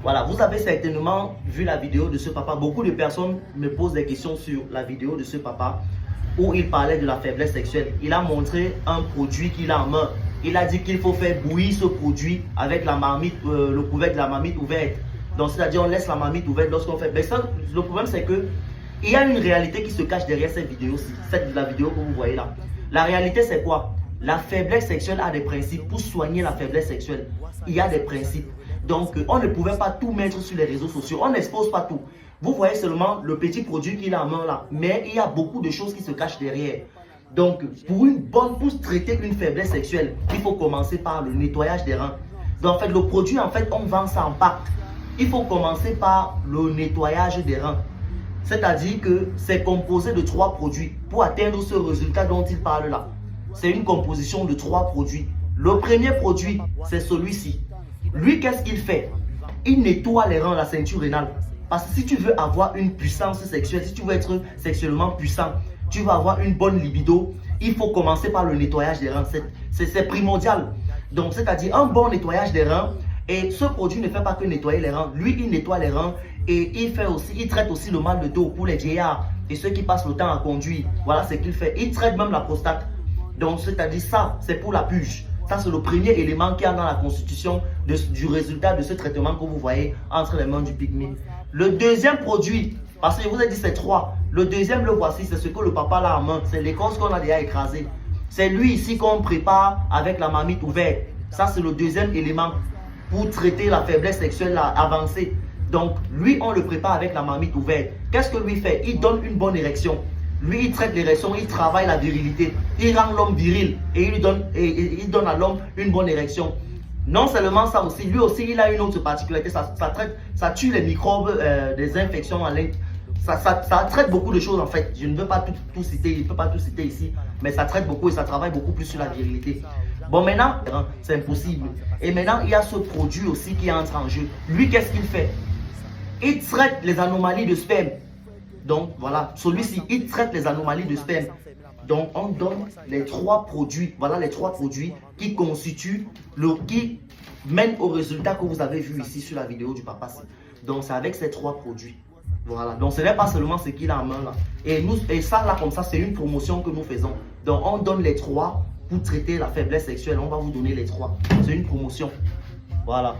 Voilà, vous avez certainement vu la vidéo de ce papa. Beaucoup de personnes me posent des questions sur la vidéo de ce papa où il parlait de la faiblesse sexuelle. Il a montré un produit qu'il a en main. Il a dit qu'il faut faire bouillir ce produit avec la marmite, le couvercle de la marmite ouverte. Donc, c'est-à-dire on laisse la marmite ouverte lorsqu'on fait. Mais ça, le problème, c'est que il y a une réalité qui se cache derrière cette vidéo-ci. La vidéo que vous voyez là. La réalité, c'est quoi? La faiblesse sexuelle a des principes. Pour soigner la faiblesse sexuelle, il y a des principes. Donc, on ne pouvait pas tout mettre sur les réseaux sociaux. On n'expose pas tout. Vous voyez seulement le petit produit qu'il a en main là. Mais il y a beaucoup de choses qui se cachent derrière. Donc, pour traiter une faiblesse sexuelle, il faut commencer par le nettoyage des reins. Donc, en fait, le produit, en fait, on vend ça en pack. Il faut commencer par le nettoyage des reins. C'est-à-dire que c'est composé de 3 produits pour atteindre ce résultat dont il parle là. C'est une composition de 3 produits. Le premier produit, c'est celui-ci. Lui, qu'est-ce qu'il fait? Il nettoie les reins, la ceinture rénale. Parce que si tu veux avoir une puissance sexuelle, si tu veux être sexuellement puissant, tu vas avoir une bonne libido, il faut commencer par le nettoyage des reins. C'est primordial. Donc, c'est-à-dire un bon nettoyage des reins. Et ce produit ne fait pas que nettoyer les reins. Lui, il nettoie les reins et il traite aussi le mal de dos pour les vieillards et ceux qui passent le temps à conduire. Voilà ce qu'il fait. Il traite même la prostate. Donc, c'est-à-dire ça, c'est pour la purge. Ça, c'est le premier élément qu'il y a dans la constitution du résultat de ce traitement que vous voyez entre les mains du pygmée. Le deuxième produit, parce que je vous ai dit c'est 3. Le deuxième, le voici, c'est ce que le papa a en main. C'est l'écorce qu'on a déjà écrasée. C'est lui ici qu'on prépare avec la marmite ouverte. Ça, c'est le deuxième élément pour traiter la faiblesse sexuelle avancée. Donc, lui, on le prépare avec la marmite ouverte. Qu'est-ce que lui fait? Il donne une bonne érection. Lui, il traite l'érection, il travaille la virilité. Il rend l'homme viril et il donne à l'homme une bonne érection. Non seulement ça aussi, lui aussi, il a une autre particularité. Ça tue les microbes des infections en ligne. Ça traite beaucoup de choses en fait. Je ne veux pas tout citer, je ne peux pas tout citer ici. Mais ça traite beaucoup et ça travaille beaucoup plus sur la virilité. Bon, maintenant, c'est impossible. Et maintenant, il y a ce produit aussi qui entre en jeu. Lui, qu'est-ce qu'il fait? Il traite les anomalies de sperme. Donc, voilà, celui-ci, il traite les anomalies de sperme. Donc, on donne les 3 produits. Voilà les 3 produits qui constituent, qui mènent au résultat que vous avez vu ici sur la vidéo du papa. Donc, c'est avec ces 3 produits. Voilà, donc ce n'est pas seulement ce qu'il a en main là. Et ça là, comme ça, c'est une promotion que nous faisons. Donc, on donne les 3 pour traiter la faiblesse sexuelle. On va vous donner les 3. C'est une promotion. Voilà.